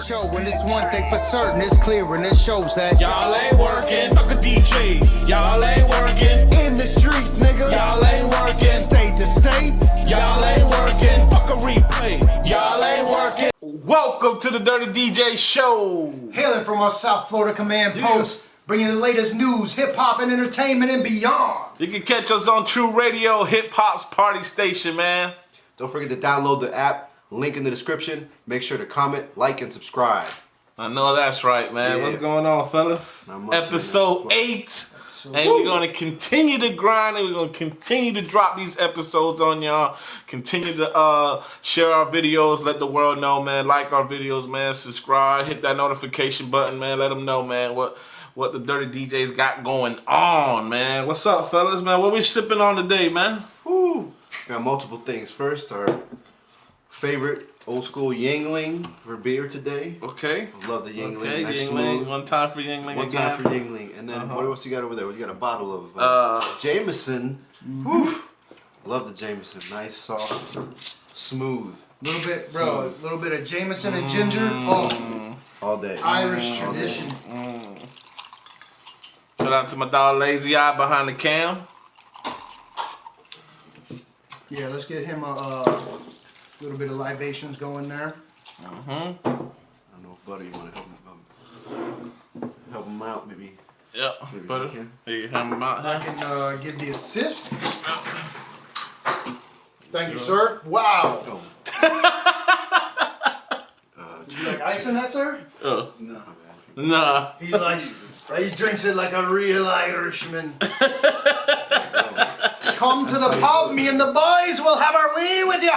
show, and it's one thing for certain, it's clear and it shows that y'all ain't working. Fuck a DJs, y'all ain't working. in the streets, nigga, Y'all ain't working. state to state, Y'all ain't working. Fuck a replay, y'all ain't working. Welcome to the Dirty DJ Show. hailing from our South Florida command post, bringing the latest news, hip-hop and entertainment and beyond. You can catch us on True Radio, Hip Hop's party station, man. Don't forget to download the app. Link in the description. Make sure to comment, like, and subscribe. I know that's right, man. Yeah. What's going on, fellas? Not much, Episode man. 8. And we're going to continue to grind and we're going to continue to drop these episodes on y'all. Continue to share our videos. Let the world know, man. Like our videos, man. Subscribe. Hit that notification button, man. Let them know, man, what the Dirty DJs got going on, man. What's up, fellas, man? What we sipping on today, man? Woo! Got multiple things. First, our favorite old school Yingling for beer today. Okay. Love the Yingling. Okay, Nice, Yingling. smooth. One time for Yingling One again. time for Yingling. And then what else you got over there? You got a bottle of Jameson. Woo! Love the Jameson. Nice, soft, smooth. Little bit, bro, a little bit of Jameson and ginger. Oh, All day. Irish All day. tradition. Shout out to my dog Lazy Eye behind the cam. Yeah, let's get him a little bit of libations going there. I don't know if Butter, you want to help him out, maybe. Yeah, Maybe butter. you can. Here you have him out I here. can give the assist. Thank you, sir. Wow. Oh. You like ice in that, sir? Oh, No, man. nah. He drinks it like a real Irishman. Come to the pub, me and the boys will have our way with you.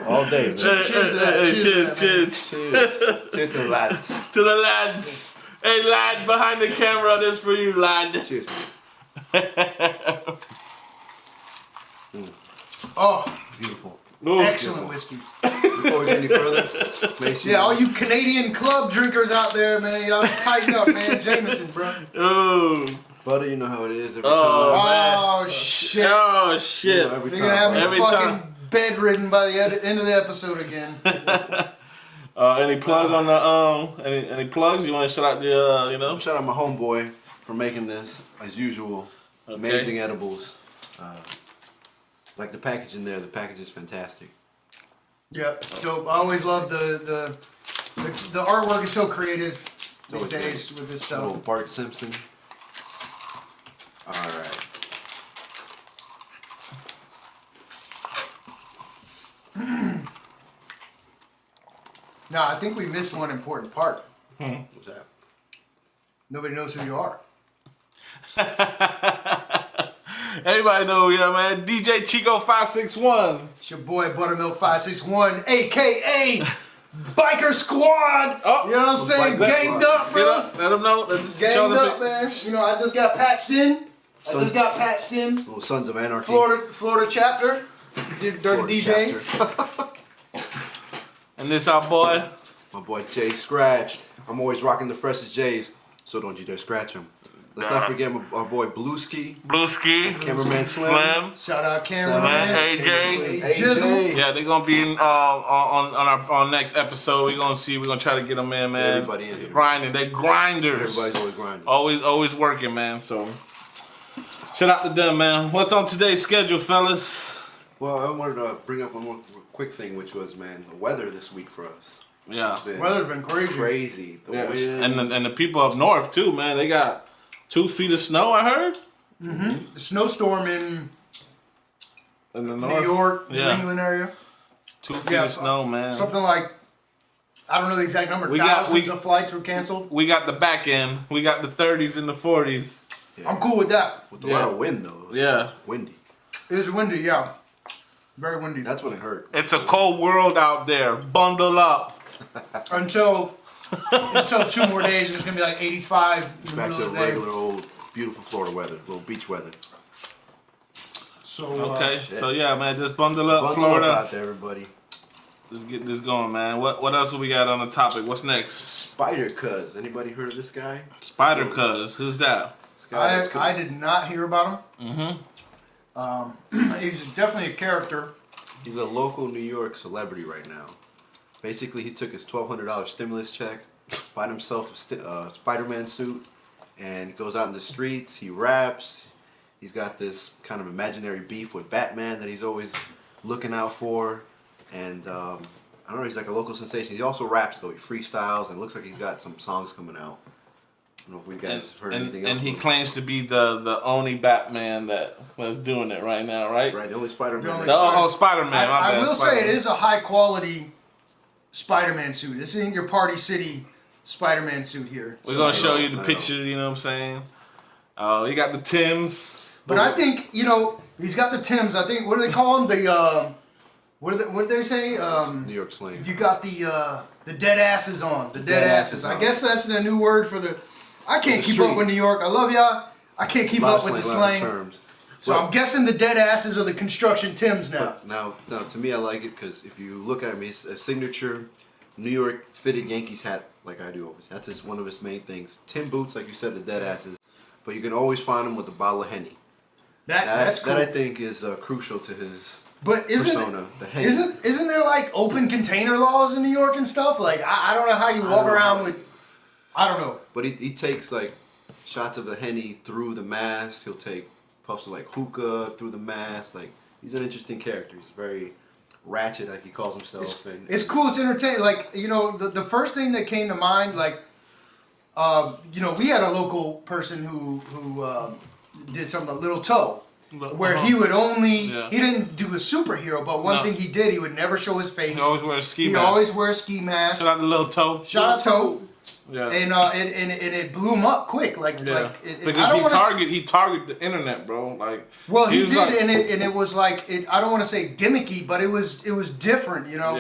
All day, man. Cheers to that. Cheers to that, man. Cheers. Cheers. Cheers to the lads. To the lads. Hey, lad behind the camera, this for you, lad. Cheers. Oh, Beautiful. Ooh. excellent whiskey. Before we get any further, make sure Yeah, all you Canadian club drinkers out there, man, y'all tighten up, man. Jameson, bro. Ooh. Butter, you know how it is every Oh, time. Oh, shit. Oh, You shit. know, every You're gonna have me time. Every fucking time. bedridden by the end of the episode again. Any plug on the, any plugs? You want to shout out the, you know? Shout out my homeboy for making this, as usual. Amazing edibles. Like the package in there, the package is fantastic. Yep, dope. I always love the artwork is so creative these always days with this stuff. Little Bart Simpson. Alright. Now, I think we missed one important part. What's that? Nobody knows who you are. Everybody know, yeah, man. DJ Chico 561. It's your boy Buttermilk 561, aka Biker Squad. Oh, you know what I'm saying? Biker Ganged Squad. up, Get bro. up, let them know. Let's show Ganged them up, man. You know, I just got patched in. Little Sons of Anarchy. Florida chapter. Dirty Florida DJs. And this our boy. My boy Jay Scratch. I'm always rocking the freshest J's, so don't you dare scratch him. Let's not forget our boy Blueski, Blueski. Cameraman Slim. Shout out cameraman. AJ. Jizzle. Yeah, they're gonna be in, on our next episode. We're gonna try to get them in, man. Everybody in here. Grinding. They grinders. Everybody's always grinding. Always working, man. So shout out to them, man. What's on today's schedule, fellas? Well, I wanted to bring up one more quick thing, which was, man, the weather this week for us. Yeah. It's been Weather's been crazy. crazy. The Yeah. wind. And the people up north too, man. They got 2 feet of snow. I heard. The snowstorm in In the New north. York, New Yeah. England area. 2 feet of snow, man. Something like, I don't know the exact number. We got- Thousands of flights were canceled. We got the back end. We got the 30s and the 40s. Yeah. I'm cool with that. With a lot of wind, though. It was Yeah. windy. It was windy, yeah. Very windy. That's when it hurt. It's a cold world out there. Bundle up. Until 2 more days, and it's gonna be like 85 in the Back middle to of the day. regular old, beautiful Florida weather, little beach weather. So Okay. shit. So yeah, man, just bundle up, Bundle up Florida. out there, everybody. Let's get this going, man. What else we got on the topic? What's next? Spider Cuz. Anybody heard of this guy? Spider Cuz. Who's that? This guy that's I did not hear about him. He's definitely a character. He's a local New York celebrity right now. Basically, he took his $1,200 stimulus check, bought himself a Spider-Man suit, and goes out in the streets. He raps. He's got this kind of imaginary beef with Batman that he's always looking out for. And I don't know, he's like a local sensation. He also raps, though. He freestyles, and looks like he's got some songs coming out. I don't know if we guys have heard anything else. And he claims to be the only Batman that was doing it right now, right? Right, the only Spider-Man. Spider-Man. I will say it is a high quality Spider-Man suit. This isn't your Party City Spider-Man suit here. We're going to show you the picture, you know what I'm saying? You got the Timbs. But I think, you know, he's got the Timbs. I think, what do they call them? What did they say? New York slang. You got the dead asses on. The dead asses. I guess that's the new word for the... I can't keep up with New York. I love y'all. I can't keep up with the slang. So I'm guessing the dead asses are the construction Timbs now. Now, to me, I like it because if you look at me, it's a signature New York fitted Yankees hat like I do always. That's one of his main things. Tim boots, like you said, the dead asses. But you can always find them with a bottle of Henny. That's cool. That I think is crucial to his But persona. Isn't there like open container laws in New York and stuff? Like I don't know how you walk around with. I don't know. But he takes like shots of the Henny through the mask. He'll take puffs of like hookah through the mask. Like he's an interesting character. He's very ratchet, like he calls himself. It's cool. It's entertaining. Like, you know, the first thing that came to mind, like, you know, we had a local person who did something, Little Toe, where he would only, he didn't do a superhero, but one thing he did, he would never show his face. He always wears a ski mask. He always wears a ski mask. Shout out to Lil Toe. Shout out Toe. Yeah. And it blew him up quick, like because he targeted the internet, bro. Like, well, he did, like, and it was like I don't want to say gimmicky, but it was different, you know.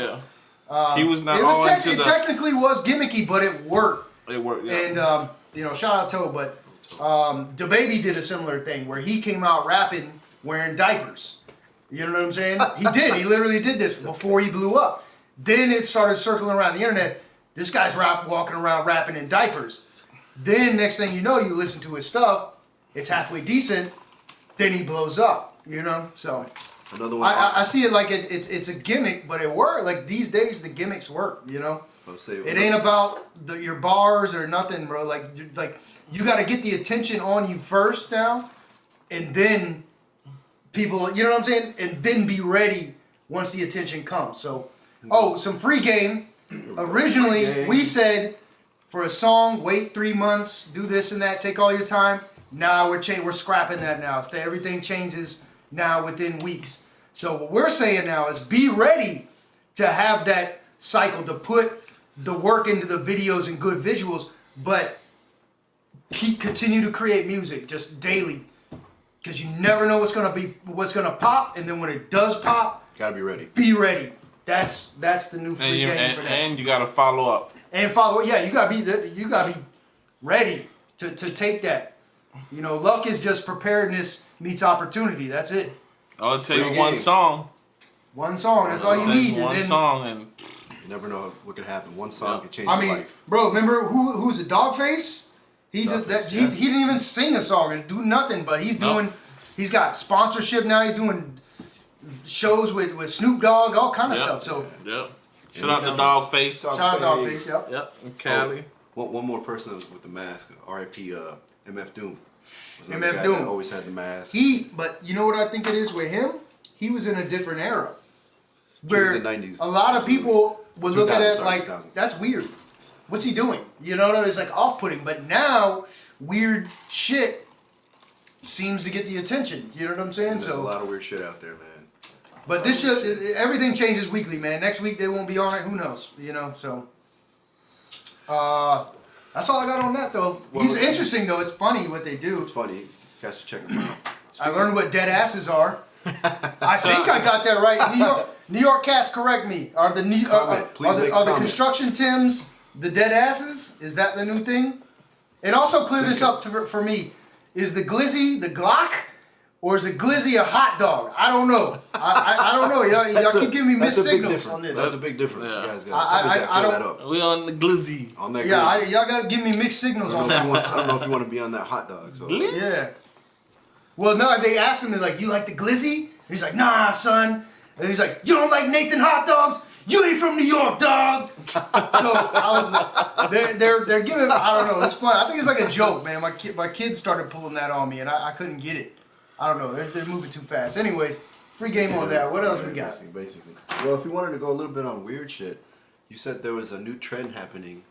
Yeah. He was not. It technically was gimmicky, but it worked. It worked. Yeah. And you know, shout out Toe, but DaBaby did a similar thing where he came out rapping wearing diapers. You know what I'm saying? He did. He literally did this before he blew up. Then it started circling around the internet. This guy's walking around rapping in diapers. Then next thing you know, you listen to his stuff. It's halfway decent. Then he blows up. You know, so another one. I see it like it's a gimmick, but it works. Like these days, the gimmicks work. You know, it ain't about your bars or nothing, bro. Like you got to get the attention on you first now, and then people. You know what I'm saying? And then be ready once the attention comes. So, some free game. Originally, we said for a song, wait 3 months, do this and that, take all your time. Now we're scrapping that now. Everything changes now within weeks. So what we're saying now is be ready to have that cycle, to put the work into the videos and good visuals, but continue to create music just daily, because you never know what's gonna pop, and then when it does pop, gotta be ready. Be ready. That's the new free game for that. And you gotta follow up. And follow, yeah, you gotta be ready to take that. You know, luck is just preparedness meets opportunity. That's it. All it takes one song. One song. That's all you need. One song, and you never know what could happen. One song could change your life. Bro, remember who's a Dogface? He didn't even sing a song and do nothing, but he's doing. He's got sponsorship now. He's doing shows with Snoop Dogg, all kind of stuff. So shout out to Dogface. Shout out to Dogface. Yep. And Cali. One more person with the mask. R.I.P. MF Doom. MF Doom always had the mask. But you know what I think it is with him? He was in a different era, where the 90s. a lot of people would look at it like that's weird. What's he doing? You know, it's like off-putting. But now, weird shit seems to get the attention. You know what I'm saying? There's a lot of weird shit out there, man. But everything changes weekly, man. Next week they won't be on it. Who knows? You know, so. That's all I got on that, though. He's interesting, though. It's funny what they do. It's funny. You guys should check him out. I learned what dead asses are. I think I got that right. New York cats, correct me. Are the construction Tims the dead asses? Is that the new thing? And also clear this up for me. Is the glizzy the Glock? Or is it glizzy a hot dog? I don't know. I don't know. Y'all keep giving me missed signals on this. That's a big difference. Yeah. You guys got We on the glizzy. On that glizzy. Y'all got to give me mixed signals on that. I don't know if you want to be on that hot dog. So. Yeah. Well, no, they asked him, they're like, you like the glizzy? And he's like, nah, son. And he's like, you don't like Nathan hot dogs? You ain't from New York, dog. So I was, they're giving, I don't know, it's fun. I think it's like a joke, man. My kids started pulling that on me, and I couldn't get it. I don't know, they're moving too fast. Anyways, free game on that. What else we got? Basically. Well, if you wanted to go a little bit on weird shit, you said there was a new trend happening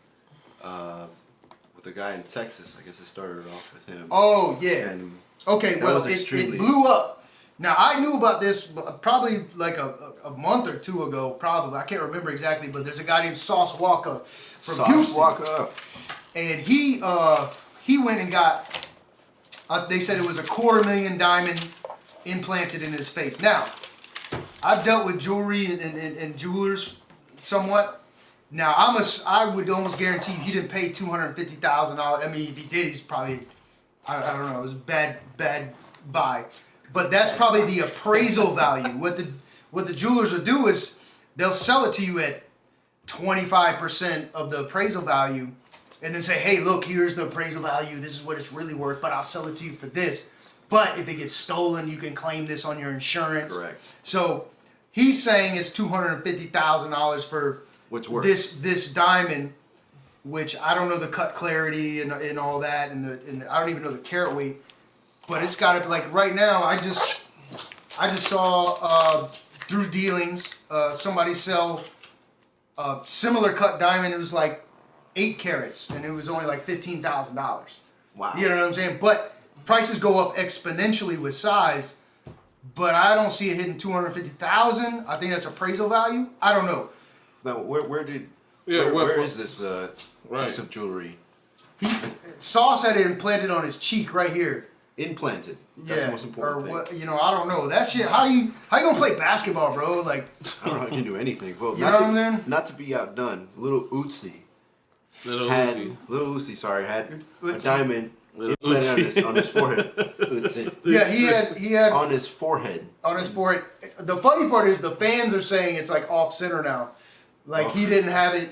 with a guy in Texas. I guess it started off with him. Oh, yeah. And okay, well, it blew up. Now, I knew about this probably like a month or two ago, probably. I can't remember exactly, but there's a guy named Sauce Walker from Houston. Walker. And he went and got, they said it was a $250,000 diamond implanted in his face. Now, I've dealt with jewelry and jewelers somewhat. Now, I would almost guarantee he didn't pay $250,000. I mean, if he did, he's probably, I don't know, it was a bad buy. But that's probably the appraisal value. What the jewelers will do is they'll sell it to you at 25% of the appraisal value, and then say, hey, look, here's the appraisal value. This is what it's really worth, but I'll sell it to you for this. But if it gets stolen, you can claim this on your insurance. Correct. So he's saying it's $250,000 for this diamond, which I don't know the cut clarity and all that, and I don't even know the carat weight. But it's got to, like, right now, I just saw through dealings somebody sell a similar cut diamond. It was like 8 carats, and it was only like $15,000. Wow. You know what I'm saying? But prices go up exponentially with size. But I don't see it hitting $250,000. I think that's appraisal value. I don't know. Now, where is this piece of jewelry? Sauce had it implanted on his cheek right here. Implanted. That's the most important thing. What, I don't know. That shit, how you gonna play basketball, bro? Like, I don't know how you can do anything. Well, not to be outdone, Lil Uzi had a diamond implanted on his forehead. Yeah, he had on his forehead. On his forehead. The funny part is the fans are saying it's like off center now. Like he didn't have it.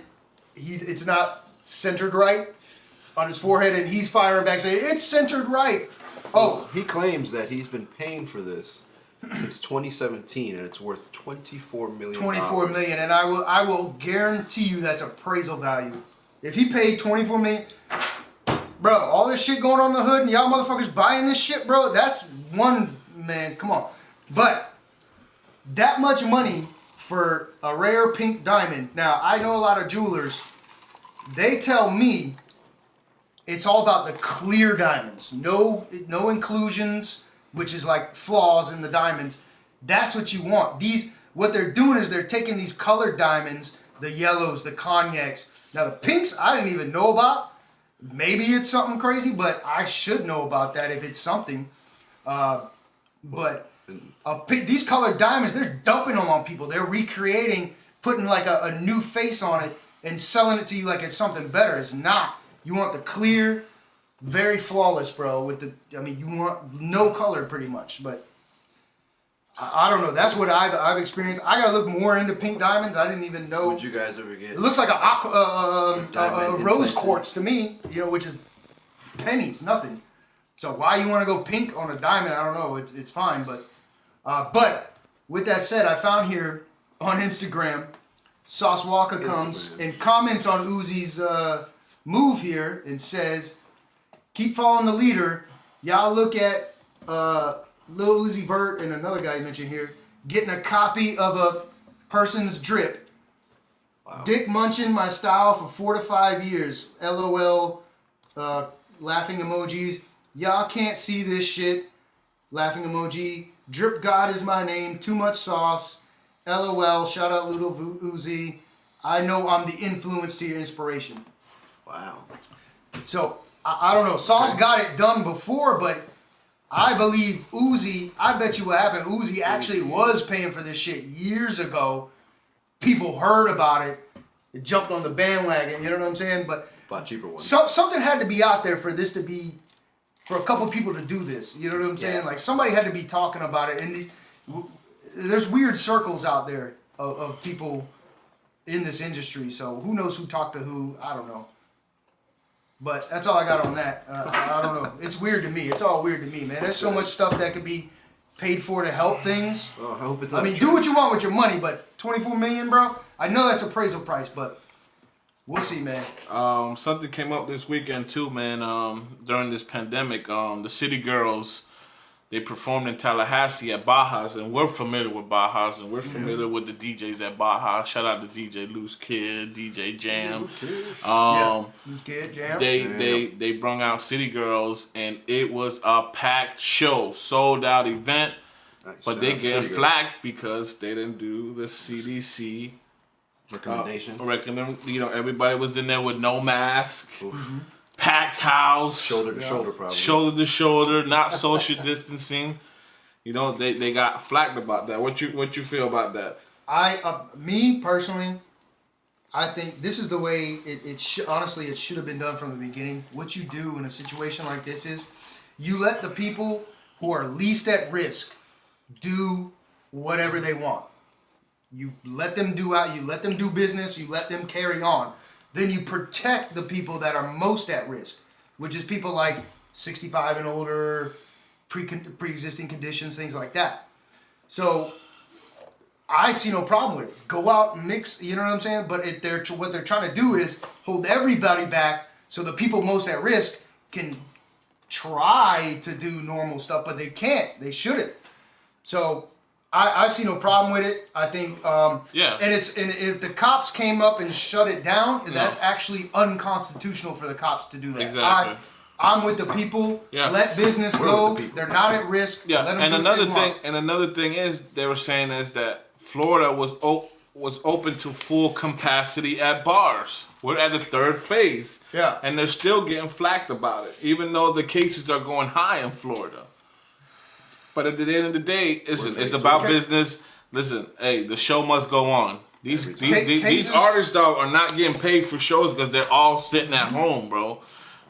It's not centered right on his forehead, and he's firing back saying it's centered right. Oh, he claims that he's been paying for this since 2017, and it's worth $24 million. $24 million, and I will guarantee you that's appraisal value. If he paid $24 million, bro, all this shit going on in the hood, and y'all motherfuckers buying this shit, bro, that's one, man, come on. But that much money for a rare pink diamond. Now, I know a lot of jewelers. They tell me it's all about the clear diamonds. No inclusions, which is like flaws in the diamonds. That's what you want. What they're doing is they're taking these colored diamonds, the yellows, the cognacs. Now the pinks, I didn't even know about. Maybe it's something crazy, but I should know about that if it's something. But these colored diamonds, they're dumping them on people. They're recreating, putting like a new face on it and selling it to you like it's something better. It's not. You want the clear, very flawless, bro. You want no color pretty much. But I don't know. That's what I've experienced. I gotta look more into pink diamonds. I didn't even know. Would you guys ever get? It looks like a rose quartz to me. Which is pennies, nothing. So why you want to go pink on a diamond? I don't know. It's fine, but with that said, I found here on Instagram, Sauce Walker comes and comments on Uzi's move here and says, keep following the leader. Y'all look at Lil Uzi Vert and another guy you mentioned here getting a copy of a person's drip. Wow. Dick munching my style for 4 to 5 years. LOL, laughing emojis. Y'all can't see this shit. Laughing emoji. Drip God is my name. Too much sauce. LOL. Shout out Lil Uzi. I know I'm the influence to your inspiration. Wow. So, I don't know. Sauce got it done before, but I believe Uzi, I bet you what happened, Uzi actually was paying for this shit years ago. People heard about it. It jumped on the bandwagon, you know what I'm saying? But bought cheaper ones. Something had to be out there for this to be, for a couple people to do this. You know what I'm saying? Like somebody had to be talking about it. And there's weird circles out there of people in this industry. So who knows who talked to who? I don't know. But that's all I got on that. I don't know. It's weird to me. It's all weird to me, man. There's so much stuff that could be paid for to help things. Oh, I hope it's. I mean, do what you want with your money, but 24 million, bro. I know that's appraisal price, but we'll see, man. Something came up this weekend too, man. During this pandemic, the City Girls. They performed in Tallahassee at Baja's, and we're familiar with Baja's, and we're familiar with the DJs at Baja. Shout out to DJ Loose Kid, DJ Jam. Loose Kid, Jam. They brung out City Girls, and it was a packed show, sold out event. But they getting flacked because they didn't do the CDC recommendation. You know, everybody was in there with no mask. Packed house, shoulder to shoulder, probably shoulder to shoulder, not social distancing. You know, they got flagged about that. What you feel about that? Me personally, I think this is the way honestly it should have been done from the beginning. What you do in a situation like this is you let the people who are least at risk do whatever they want. You let them do business. You let them carry on. Then you protect the people that are most at risk, which is people like 65 and older, pre-existing conditions, things like that. So I see no problem with it. Go out and mix, you know what I'm saying? But what they're trying to do is hold everybody back so the people most at risk can try to do normal stuff, but they can't. They shouldn't. So I see no problem with it. I think, and if the cops came up and shut it down, that's actually unconstitutional for the cops to do that. Exactly. I'm with the people. Yeah. Let business go. They're not at risk. Yeah. And another thing is they were saying is that Florida was open to full capacity at bars. We're at the third phase. Yeah. And they're still getting flacked about it, even though the cases are going high in Florida. But at the end of the day, it's about business. Listen, hey, the show must go on. These artists, dog, are not getting paid for shows because they're all sitting at home, bro.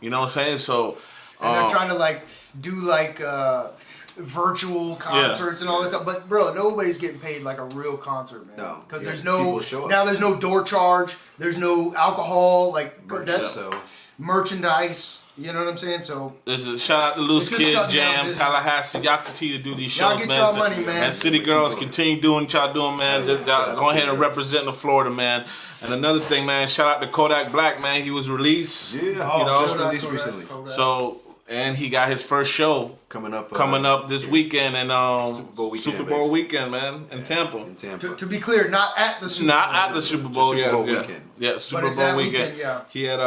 You know what I'm saying? So, and they're trying to do virtual concerts and all this stuff. But bro, nobody's getting paid like a real concert, man. No, because there's no door charge. There's no alcohol. That's merchandise. You know what I'm saying? So listen, shout out to Loose Kid, Jam, Tallahassee. Y'all continue to do these shows, get man. Y'all money, man. And City Girls continue doing what y'all doing, man. Go ahead and represent the Florida, man. And another thing, man, shout out to Kodak Black, man. He was released. Yeah, just released recently. So, and he got his first show coming up this weekend and Super Bowl weekend, man, in Tampa. To be clear, not at the Super Bowl. Not at the Super Bowl, yeah, Super Bowl weekend. Yeah. He had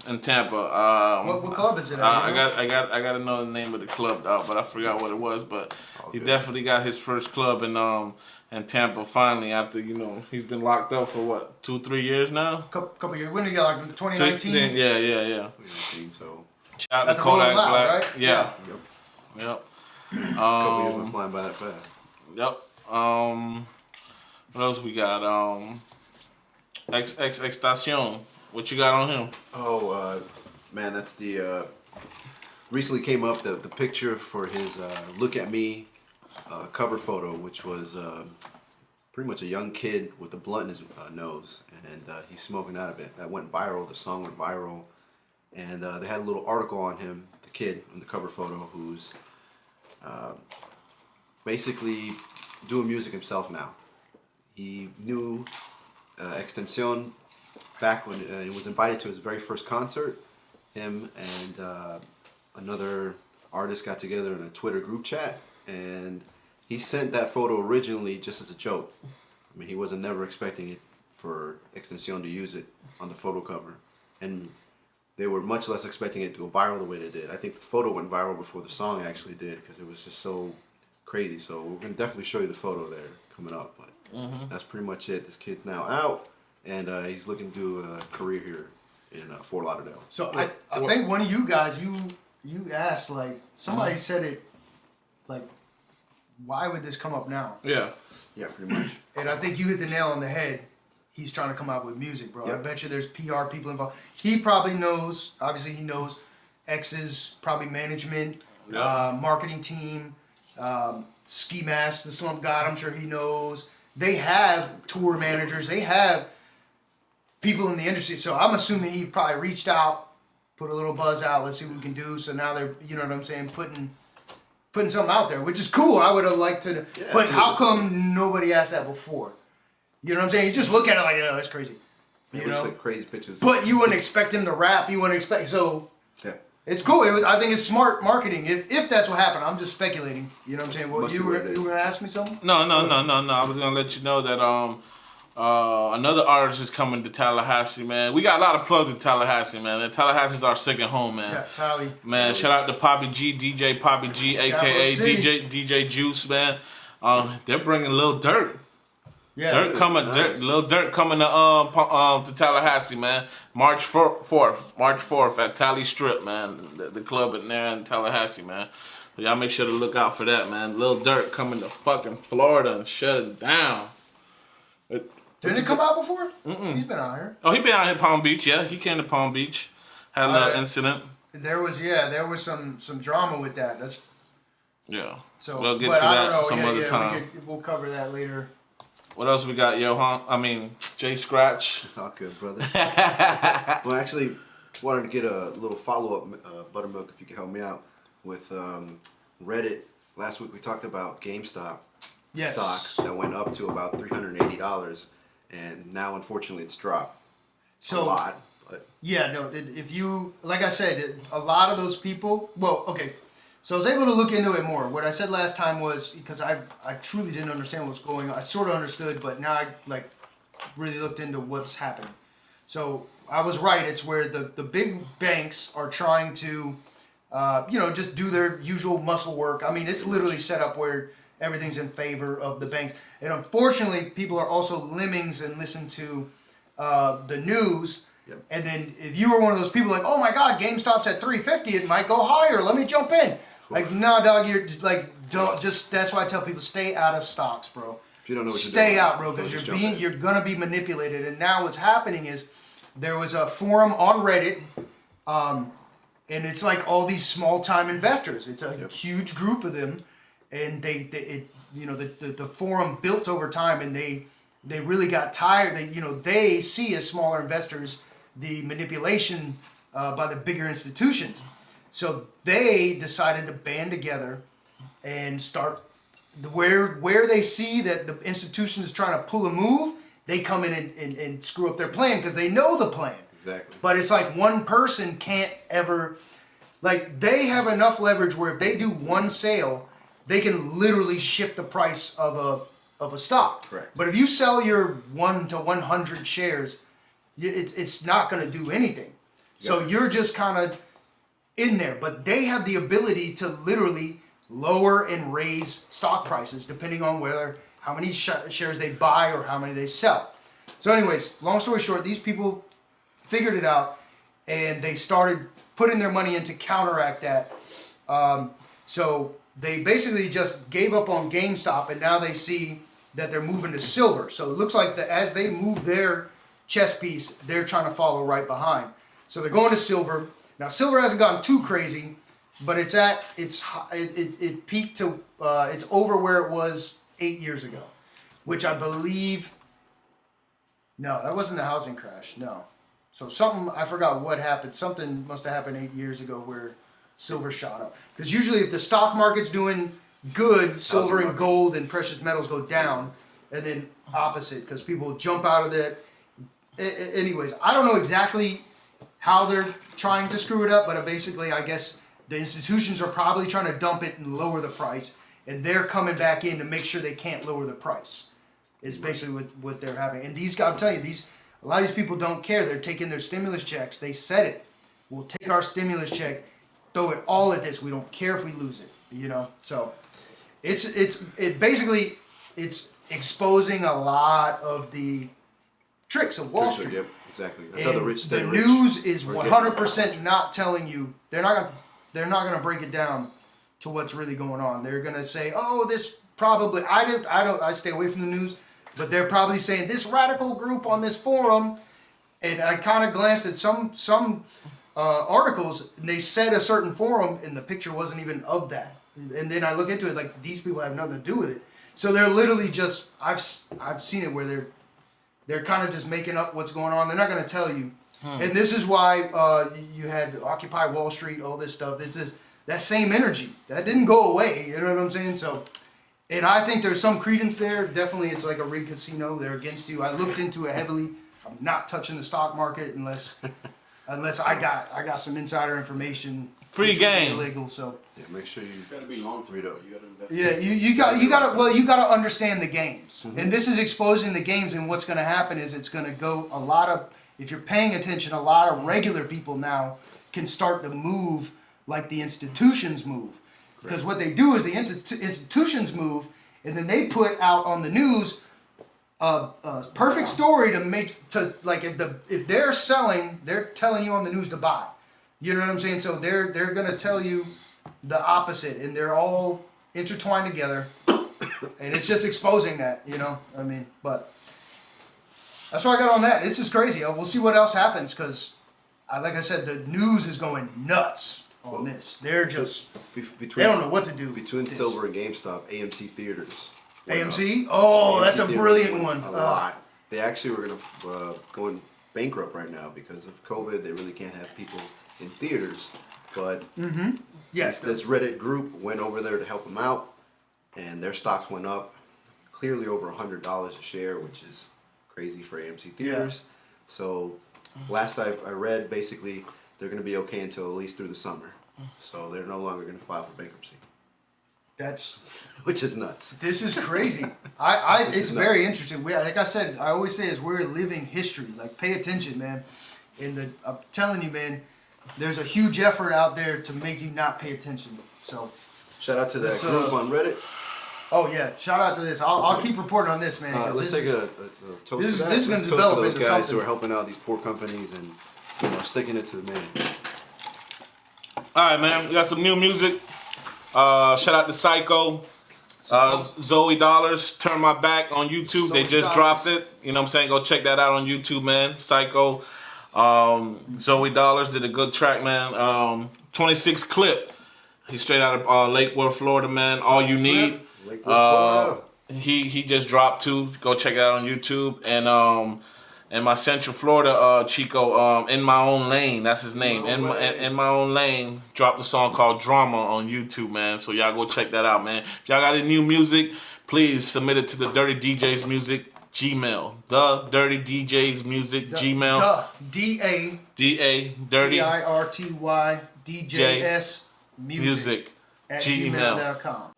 in Tampa. What club is it at? I got to know the name of the club, but I forgot what it was. But he definitely got his first club in Tampa finally after, he's been locked up for what, 2-3 years now? Couple years. When did he get locked in 2019? Yeah. 2019, so. Shout out to Kodak Black. Right? Yeah. Yep. Couple years went flying by that fast. Yep. What else we got? Extacion. What you got on him? Oh, man, that's the recently came up the picture for his "Look at Me" cover photo, which was pretty much a young kid with a blunt in his nose, and he's smoking out of it. That went viral. The song went viral, and they had a little article on him, the kid in the cover photo, who's basically doing music himself now. He knew Extension back when he was invited to his very first concert. Him and another artist got together in a Twitter group chat, and he sent that photo originally just as a joke. I mean, he wasn't never expecting it for Extension to use it on the photo cover, and they were much less expecting it to go viral the way they did. I think the photo went viral before the song actually did because it was just so crazy. So we're gonna definitely show you the photo there coming up, but that's pretty much it. This kid's now out, and he's looking to do a career here in Fort Lauderdale. So I think one of you guys, you asked, somebody said it, why would this come up now? Yeah, pretty much. And I think you hit the nail on the head. He's trying to come out with music, bro. Yep. I bet you there's PR people involved. He probably knows, obviously he knows X's probably management, marketing team, Ski Mask, the Slump God, I'm sure he knows. They have tour managers. They have people in the industry. So I'm assuming he probably reached out, put a little buzz out. Let's see what we can do. So now they're, you know what I'm saying, putting putting something out there, which is cool. I would have liked to, but how come nobody asked that before? You know what I'm saying? You just look at it like, oh, that's crazy. You know, like crazy pictures. But you wouldn't expect him to rap. You wouldn't expect Yeah. It's cool. I think it's smart marketing. If that's what happened, I'm just speculating. You know what I'm saying? Well, you were gonna ask me something? No. I was gonna let you know that another artist is coming to Tallahassee, man. We got a lot of plugs in Tallahassee, man. And Tallahassee's our second home, man. Tally. Man, shout out to Poppy G, DJ Poppy G, aka DJ Juice, man. They're bringing Lil Durk. Yeah, Lil Durk coming to Tallahassee, man. March 4th at Tally Strip, man. The club in there in Tallahassee, man. So y'all make sure to look out for that, man. Lil Durk coming to fucking Florida and shut it down. Didn't it come out before? He's been out here. Oh, he been out here Palm Beach, yeah. He came to Palm Beach. Had a little incident. There was some drama with that. That's So we'll get to that some other time. We'll cover that later. What else we got, Jay Scratch. Oh, good, brother. Well, actually, wanted to get a little follow-up, Buttermilk, if you could help me out, with Reddit. Last week we talked about Gamestop stock that went up to about $380, and now, unfortunately, it's dropped a lot. But yeah, no, if you, like I said, a lot of those people, well, okay, so I was able to look into it more. What I said last time was, because I truly didn't understand what was going on. I sort of understood, but now I really looked into what's happening. So I was right. It's where the big banks are trying to, just do their usual muscle work. I mean, it's literally set up where everything's in favor of the banks. And unfortunately, people are also lemmings and listen to the news. Yep. And then if you were one of those people like, oh my God, GameStop's at $350, it might go higher. Let me jump in. Like, no, dog, you're like, don't just. That's why I tell people, stay out of stocks, bro. If you don't know what stay you're doing, out, bro, because you're gonna be manipulated. And now what's happening is there was a forum on Reddit, and it's like all these small time investors. It's a huge group of them, and the forum built over time, and they really got tired. They see as smaller investors the manipulation by the bigger institutions. So they decided to band together and start where they see that the institution is trying to pull a move, they come in and screw up their plan because they know the plan. Exactly. But it's like one person can't ever, like they have enough leverage where if they do one sale, they can literally shift the price of a stock. Correct. But if you sell your 1 to 100 shares, it's not going to do anything. So you're just kind of in there, but they have the ability to literally lower and raise stock prices depending on how many shares they buy or how many they sell. So anyways, long story short, these people figured it out and they started putting their money in to counteract that. So they basically just gave up on GameStop and now they see that they're moving to silver. So it looks like that as they move their chess piece, they're trying to follow right behind. So they're going to silver. Now, silver hasn't gone too crazy, but it peaked to, it's over where it was 8 years ago, which I believe, no, that wasn't the housing crash, no. So I forgot what happened. Something must have happened 8 years ago where silver shot up. Because usually if the stock market's doing good, silver and gold and precious metals go down, and then opposite, because people jump out of that. Anyways, I don't know exactly how they're trying to screw it up, but basically, I guess the institutions are probably trying to dump it and lower the price, and they're coming back in to make sure they can't lower the price. Is basically what they're having. And these guys, I'm telling you, a lot of these people don't care. They're taking their stimulus checks. They said it. We'll take our stimulus check, throw it all at this. We don't care if we lose it. So it's basically exposing a lot of the tricks of Wall Street. Yep, exactly. That's how the rich stay the rich. news is 100% not telling you. They're not gonna break it down to what's really going on. They're gonna say, "Oh, this probably." I stay away from the news, but they're probably saying this radical group on this forum. And I kind of glanced at some articles, and they said a certain forum, and the picture wasn't even of that. And then I look into it, like these people have nothing to do with it. So they're literally just. I've seen it where they're kind of just making up what's going on. They're not going to tell you. And this is why you had Occupy Wall Street, all this stuff. that same energy. That didn't go away. You know what I'm saying? So, and I think there's some credence there. Definitely, it's like a rigged casino. They're against you. I looked into it heavily. I'm not touching the stock market unless I got some insider information. Free game. Illegal, so yeah, make sure you got to be long term. You got to invest. Yeah, you got to understand the games, and this is exposing the games. And what's going to happen is it's going to go a lot of. If you're paying attention, a lot of regular people now can start to move like the institutions move, because what they do is the institutions move, and then they put out on the news a perfect story if they're selling, they're telling you on the news to buy. You know what I'm saying? So they're gonna tell you the opposite, and they're all intertwined together, and it's just exposing that. You know, I mean, but that's what I got on that. This is crazy. We'll see what else happens, because, like I said, the news is going nuts on this. They're just they don't know what to do. Between Silver and GameStop, AMC theaters. AMC? Oh, that's a brilliant one. A lot. They actually were going bankrupt right now because of COVID. They really can't have people in theaters. But yes, this Reddit group went over there to help them out, and their stocks went up clearly over $100 a share, which is crazy for AMC theaters. Yeah. So last I read, basically, they're going to be okay until at least through the summer. So they're no longer going to file for bankruptcy. Which is nuts. This is crazy. It's very interesting. Like I said, I always say is we're living history. Like, pay attention, man. I'm telling you, man, there's a huge effort out there to make you not pay attention. So shout out to that group on Reddit. Oh yeah, shout out to this. I'll keep reporting on this, man. Let's take a toast to that. This is going to develop those into guys something. who are helping out these poor companies and sticking it to the man. All right, man. We got some new music. Shout out to Psycho. Zoe Dollars, Turn My Back on YouTube. They just dropped it. You know what I'm saying? Go check that out on YouTube, man. Psycho. Zoe Dollars did a good track, man. 26 Clip. He's straight out of Lake Worth, Florida, man. All You Need. He just dropped too. Go check it out on YouTube. And my Central Florida Chico, In My Own Lane, that's his name. In My Own Lane dropped a song called Drama on YouTube, man. So y'all go check that out, man. If y'all got any new music, please submit it to the Dirty DJs Music Gmail. The Dirty DJs Music Gmail. D-A Dirty D-I-R-T-Y D-J-S Music at gmail.com.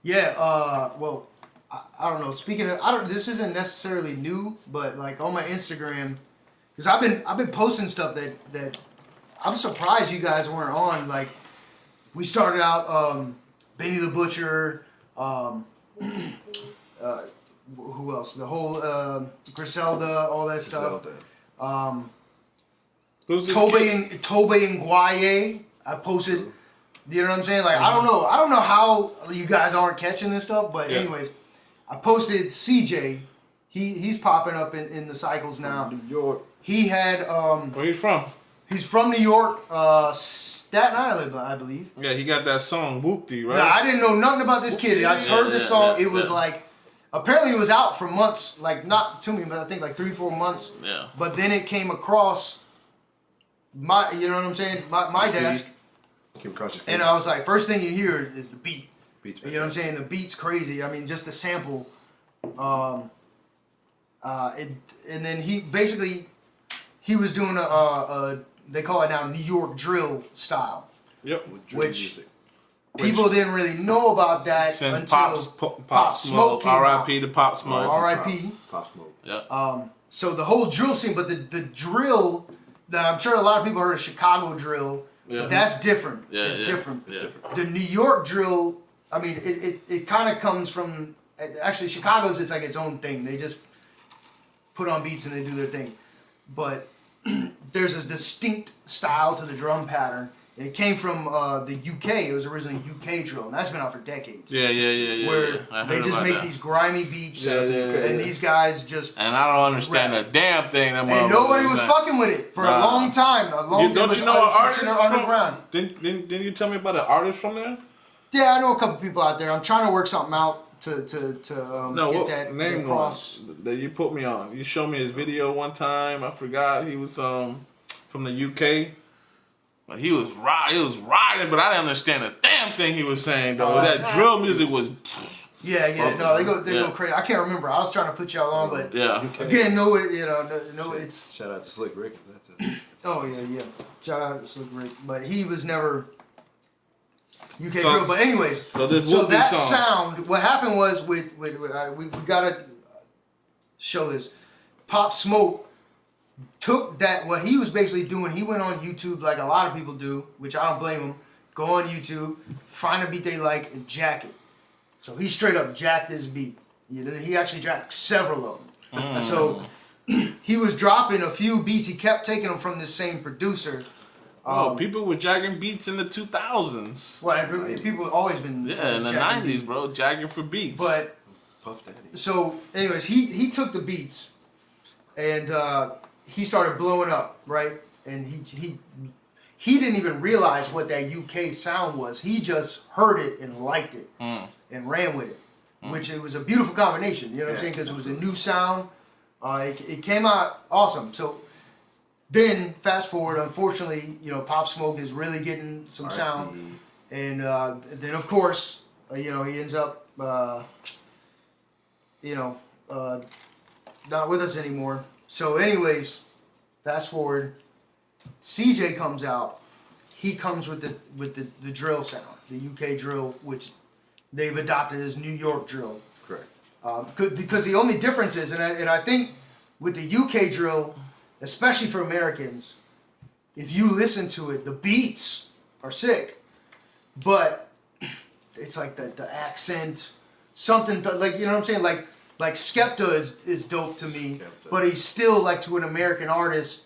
Yeah, well, I don't know. Speaking of, this isn't necessarily new, but like on my Instagram, because I've been posting stuff that I'm surprised you guys weren't on. Like, we started out Benny the Butcher, who else? The whole Griselda, all that stuff. Tobe and Guaye. I posted. You know what I'm saying? Like, I don't know how you guys aren't catching this stuff, but anyways, I posted CJ. He's popping up in the cycles now. New York. He had where you from? He's from New York, Staten Island, I believe. Yeah, he got that song Whooty, right? Yeah, I didn't know nothing about this kid. I just heard this song. It was like, apparently it was out for months, like not to me, but I think like 3-4 months. Yeah. But then it came across my, you know what I'm saying, my desk. Came across your feed. And I was like, first thing you hear is the beat. Beats, you know what I'm saying? The beat's crazy. I mean, just the sample. And then he was doing a they call it now New York drill style. Yep. Which people didn't really know about that until Pop Smoke came R.I.P. to Pop Smoke. R.I.P. Pop Smoke. Yeah. So the whole drill scene, but the drill, I'm sure a lot of people heard of Chicago drill. Yeah. But that's different. Yeah, it's different. Yeah. The New York drill, I mean, it kind of comes from, actually Chicago's, it's like its own thing. They just put on beats and they do their thing. But there's a distinct style to the drum pattern. And it came from the UK. It was originally UK drill. And that's been out for decades. Yeah. Where they just make these grimy beats. And these guys just... And I don't understand a damn thing. And nobody was fucking with it for a long time. Don't you know an artist underground. Didn't you tell me about an artist from there? Yeah, I know a couple people out there. I'm trying to work something out to get that name across. That you put me on. You showed me his video one time. I forgot he was from the UK. But he was riding, but I didn't understand a damn thing he was saying though. That drill music was. Yeah, no, they go crazy. I can't remember. I was trying to put y'all on, but again, it's. Shout out to Slick Rick. That's it. Oh yeah. Shout out to Slick Rick, but he was never UK drill. But anyways, so that sound. What happened was we gotta show this. Pop Smoke took that. What he was basically doing, he went on YouTube like a lot of people do, which I don't blame him. Go on YouTube, find a beat they like, and jack it. So he straight up jacked this beat. He actually jacked several of them. And so he was dropping a few beats. He kept taking them from the same producer. People were jacking beats in the 2000s. Well, people have always been in the 90s, beats. Bro, jacking for beats. But so, anyways, he took the beats and he started blowing up, right? And he didn't even realize what that UK sound was. He just heard it and liked it and ran with it, which it was a beautiful combination. You know what I'm saying? Because it was a new sound. It came out awesome. So then, fast forward, unfortunately, Pop Smoke is really getting some sound. And then, of course, he ends up, not with us anymore. So anyways, fast forward. CJ comes out. He comes with the drill sound, the UK drill, which they've adopted as New York drill. Correct. Because the only difference is, and I think with the UK drill, especially for Americans, if you listen to it, the beats are sick, but it's like the accent, something like, you know what I'm saying, like Skepta is dope to me, but he's still like to an American artist.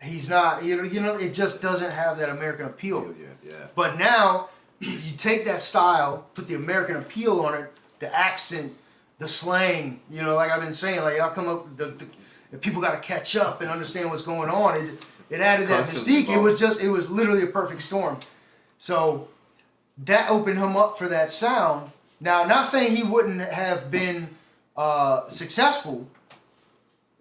He's not, it just doesn't have that American appeal. Yeah. But now, you take that style, put the American appeal on it, the accent, the slang, like I've been saying, like y'all come up, the people got to catch up and understand what's going on. It added that mystique. It was literally a perfect storm. So that opened him up for that sound. Now, not saying he wouldn't have been successful,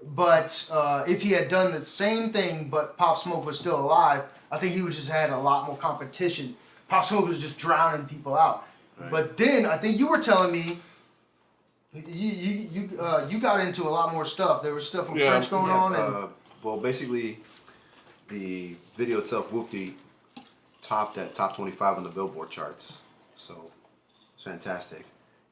but if he had done the same thing, but Pop Smoke was still alive, I think he would just had a lot more competition. Pop Smoke was just drowning people out. Right. But then I think you were telling me you got into a lot more stuff. There was stuff from French going on. Well, basically, the video itself, Whooty, topped at top 25 on the Billboard charts. So it's fantastic.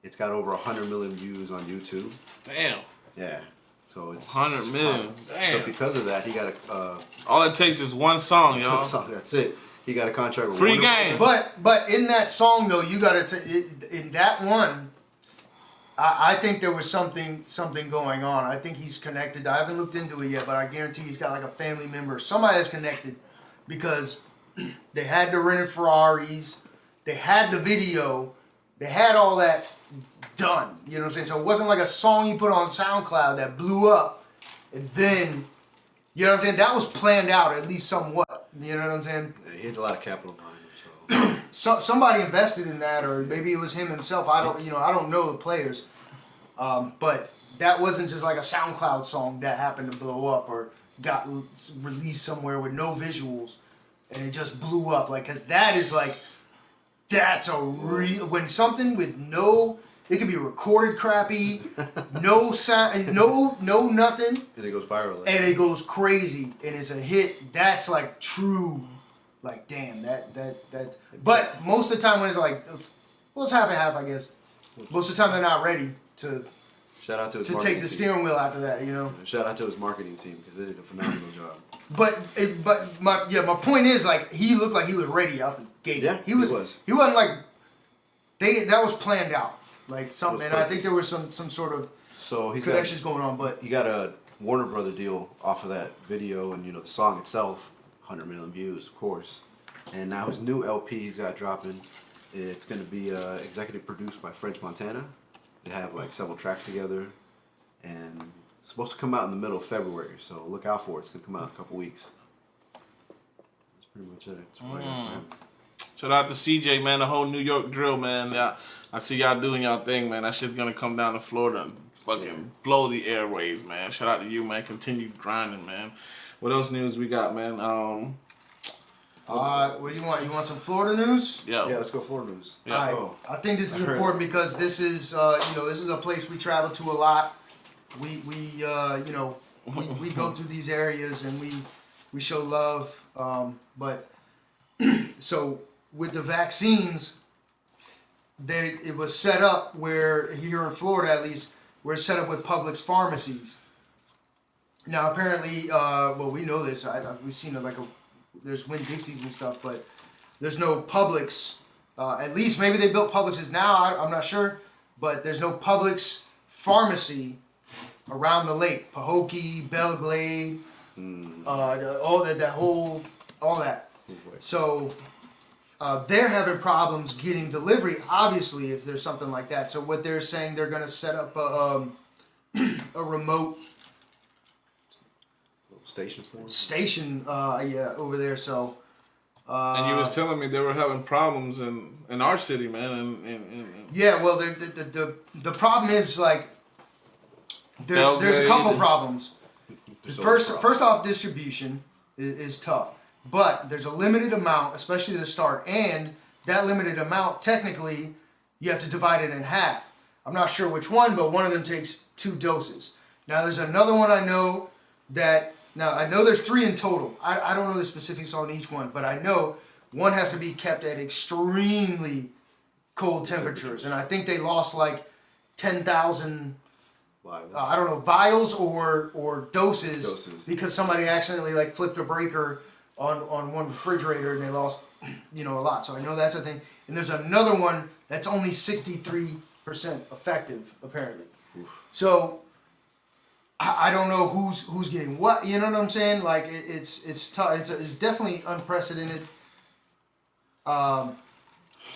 It's got over 100 million views on YouTube. Damn. Yeah. So it's 100 million. Damn. So because of that, he got a. All it takes is one song, y'all. One song. That's it. He got a contract with Free game. But in that song though, you got to in that one. I think there was something going on. I think he's connected. I haven't looked into it yet, but I guarantee he's got like a family member, somebody that's connected, because they had the rented Ferraris, they had the video, they had all that done. You know what I'm saying? So it wasn't like a song you put on SoundCloud that blew up, and then, you know what I'm saying? That was planned out at least somewhat. You know what I'm saying? Yeah, he had a lot of capital behind him. So somebody invested in that, or maybe it was him himself. I don't know the players, but that wasn't just like a SoundCloud song that happened to blow up or got released somewhere with no visuals, and it just blew up. Like, cause that is like, that's a real, when something with no, it can be recorded crappy, no sound, no nothing, and it goes viral, and it goes crazy, and it's a hit. That's like true. Like, damn, that. But most of the time when it's like, well, it's half and half, I guess. Most of the time they're not ready to. Shout out to his take the steering wheel after that, Shout out to his marketing team because they did a phenomenal job. But my point is, like, he looked like he was ready out the gate. Yeah, he was. He wasn't like. That was planned out, like something. And I think there was some sort of connections going on, but he got a Warner Brother deal off of that video and the song itself. 100 million views, of course. And now his new LP he's got dropping, it's going to be executive produced by French Montana. They have like several tracks together, and it's supposed to come out in the middle of February, so look out for it. It's going to come out in a couple weeks. That's pretty much it. It's pretty Shout out to CJ, man, the whole New York drill, man. Yeah, I see y'all doing y'all thing, man. That shit's going to come down to Florida and fucking blow the airways, man. Shout out to you, man. Continue grinding, man. What else news we got, man? What do you want? You want some Florida news? Yeah. Yeah, let's go Florida news. Yeah. All right. Oh. I think this is I heard important because this is, this is a place we travel to a lot. We go through these areas and we show love. But so with the vaccines, it was set up where here in Florida, at least, we're set up with Publix pharmacies. Now apparently, we know this. We've seen it there's Winn-Dixie's and stuff, but there's no Publix. At least maybe they built Publix's now. I'm not sure, but there's no Publix pharmacy around the lake. Pahokee, Belglade, all that. So they're having problems getting delivery. Obviously, if there's something like that. So what they're saying, they're going to set up a remote station over there. So and you was telling me they were having problems in our city, man. And yeah, well, the problem is there's a couple problems. First off, distribution is tough, but there's a limited amount, especially to start, and that limited amount technically you have to divide it in half. I'm not sure which one, but one of them takes 2 doses. Now there's another one I know I know there's 3 in total. I don't know the specifics on each one, but I know one has to be kept at extremely cold temperatures. And I think they lost 10,000, I don't know, vials or doses because somebody accidentally flipped a breaker on one refrigerator and they lost, a lot. So I know that's a thing. And there's another one that's only 63% effective, apparently. Oof. So I don't know who's getting what. You know what I'm saying? It's tough. It's definitely unprecedented. I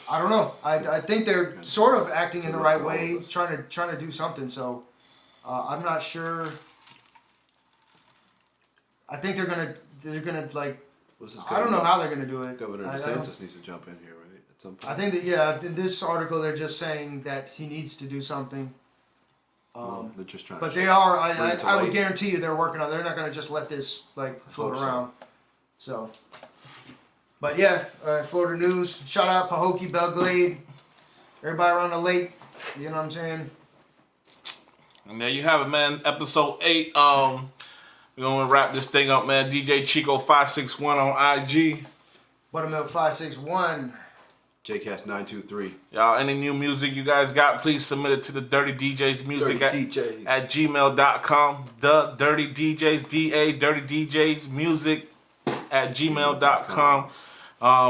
don't know. I think they're sort of acting in the right way, trying to do something. So I'm not sure. I think they're gonna I don't know how they're gonna do it. Governor DeSantis needs to jump in here, right? At some point. I think that in this article they're just saying that he needs to do something. They're just trying. But they are. I would guarantee you they're working on. They're not going to just let this float around. So, but yeah, Florida news. Shout out Pahokee, Belglade, everybody around the lake. You know what I'm saying? And there you have it, man. Episode 8. We're gonna wrap this thing up, man. DJ Chico 561 on IG. Buttermilk 561. JCast 923. Y'all, any new music you guys got, please submit it to the Dirty DJs music at gmail.com. The Dirty DJs, Dirty DJs music at gmail.com.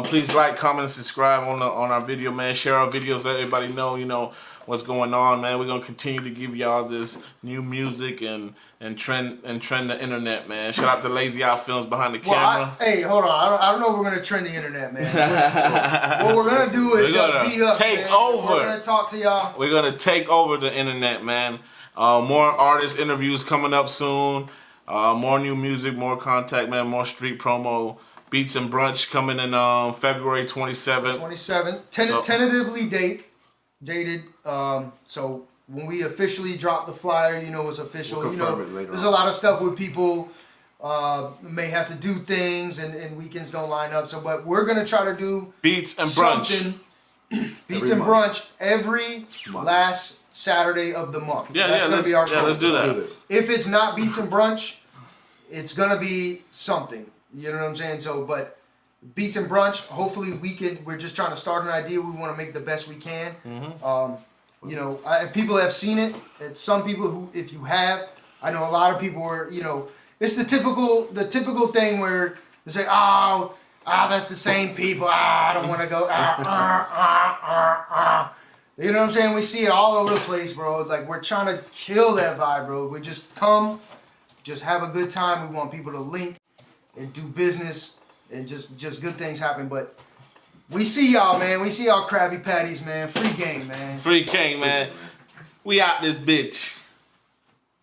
Please like, comment, and subscribe on our video, man. Share our videos, let everybody know, what's going on, man. We're gonna continue to give y'all this new music and trend the internet, man. Shout out to Lazy Eye Films behind the camera. Hey, hold on. I don't know if we're gonna trend the internet, man. What we're gonna do is just be us, take man. over. We're gonna talk to y'all. We're gonna take over the internet, man. More artist interviews coming up soon. More new music, more contact, man. More street promo. Beats and Brunch coming in February 27th. Tentatively dated. So when we officially drop the flyer, it's official. We'll there's a lot of stuff where people may have to do things and weekends don't line up. So, but we're gonna try to do Beats and Brunch. Beats and Brunch every last Saturday of the month. That's gonna be our goal. Let's do that. If it's not Beats and Brunch, it's gonna be something. You know what I'm saying? So, but Beats and Brunch, hopefully we're just trying to start an idea. We want to make the best we can. People have seen it. It's some people who, if you have, I know a lot of people are, it's the typical thing where they say, that's the same people. I don't want to go. You know what I'm saying? We see it all over the place, bro. We're trying to kill that vibe, bro. We just have a good time. We want people to link and do business and just good things happen. But we see y'all, man. We see y'all Krabby Patties, man. Free game, man. Free game, man. We out this bitch.